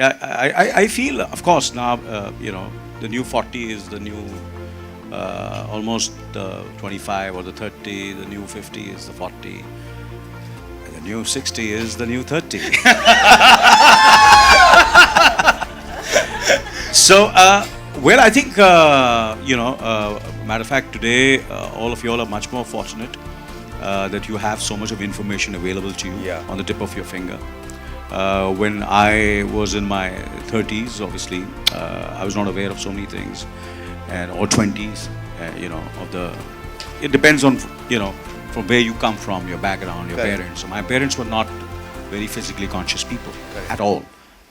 Yeah, I feel, of course, now, the new 40 is the new, almost the 25 or the 30, the new 50 is the 40, and the new 60 is the new 30. So, well, I think, matter of fact, today, all of you all are much more fortunate that you have so much of information available to you on the tip of your finger. When I was in my 30s, obviously, I was not aware of so many things, or 20s, it depends on, from where you come from, your background, your parents. So my parents were not very physically conscious people at all.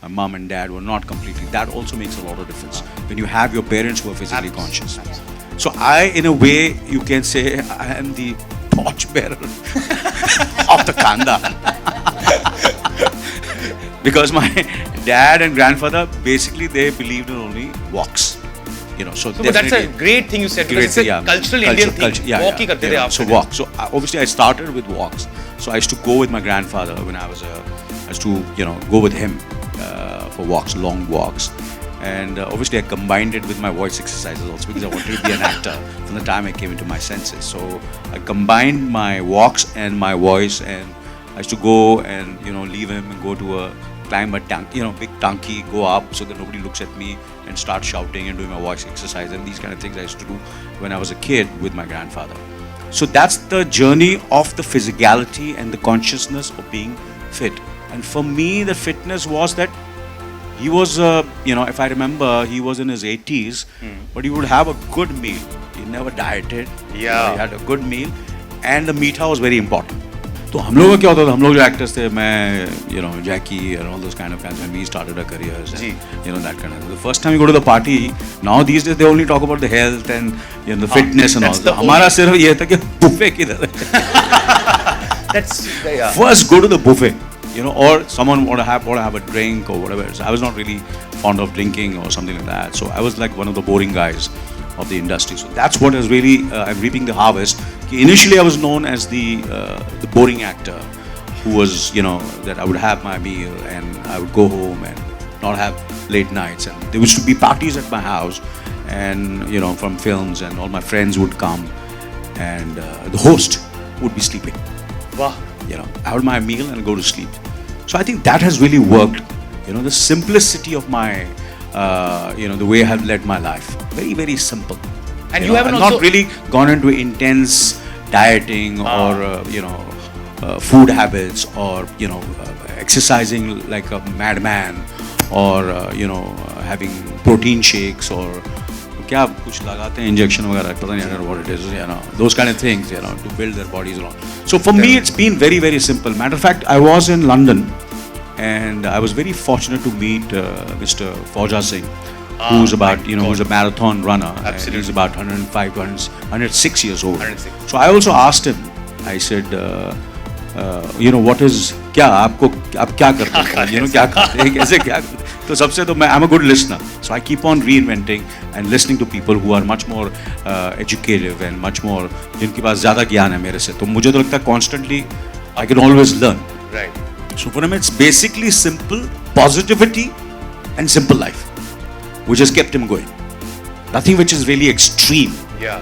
My mom and dad were not completely. That also makes a lot of difference when you have your parents who are physically conscious. So I, in a way, you can say I am the torchbearer of the Khandan. Because my dad and grandfather, basically, they believed in only walks. So but that's a great thing you said, because it's a cultural Indian thing. Walk hi karte the so walk. So obviously I started with walks. So I used to go with my grandfather when I was I used to go with him for walks, long walks. And obviously I combined it with my voice exercises also, because I wanted to be an actor from the time I came into my senses. So I combined my walks and my voice, and I used to go and leave him and go to a climb a big tanki, go up so that nobody looks at me, and start shouting and doing my voice exercise, and these kind of things I used to do when I was a kid with my grandfather. So that's the journey of the physicality and the consciousness of being fit. And for me, the fitness was that he was, if I remember, he was in his 80s, but he would have a good meal. He never dieted. He had a good meal, and the meetha was very important. तो हम लोग का क्या होता था, हम लोग जो एक्टर्स थे, मैं Jackie and all those kind of guys, when we started our careers, and, that kind of, the first time you go to the party, now these days they only talk about the health and the fitness and all. So हमारा सिर्फ ये था कि buffet किधर है. That's first go to the buffet, or someone want to have a drink or whatever. So I was not really fond of drinking or something like that. So I was like one of the boring guys of the industry. So that's what is really I'm reaping the harvest. Initially I was known as the boring actor who was, that I would have my meal and I would go home and not have late nights, and there used to be parties at my house, and from films, and all my friends would come, and the host would be sleeping. Wow. I would have my meal and go to sleep. So I think that has really worked. The simplicity of my the way I have led my life. Very, very simple. And you haven't not really gone into intense dieting or, food habits, or, exercising like a madman, or, having protein shakes, or क्या कुछ लगाते हैं injection वगैरह, पता नहीं, I don't know what it is, those kind of things, to build their bodies along. So for me, it's been very, very simple. Matter of fact, I was in London, and I was very fortunate to meet Mr. Fauja Singh, who's about, who's a marathon runner. Absolutely. And he's about 105 to 106 years old. 106. So I also asked him, I said, what is, क्या आपको आप क्या करते हैं, क्या करते हैं, कैसे क्या करते हैं? तो सबसे तो I'm a good listener. So I keep on reinventing and listening to people who are much more educative and much more, जिनके पास ज़्यादा ज्ञान है मेरे से. तो मुझे तो लगता है constantly I can always learn. Right. So for him, it's basically simple positivity and simple life, which has kept him going. Nothing which is really extreme. Yeah.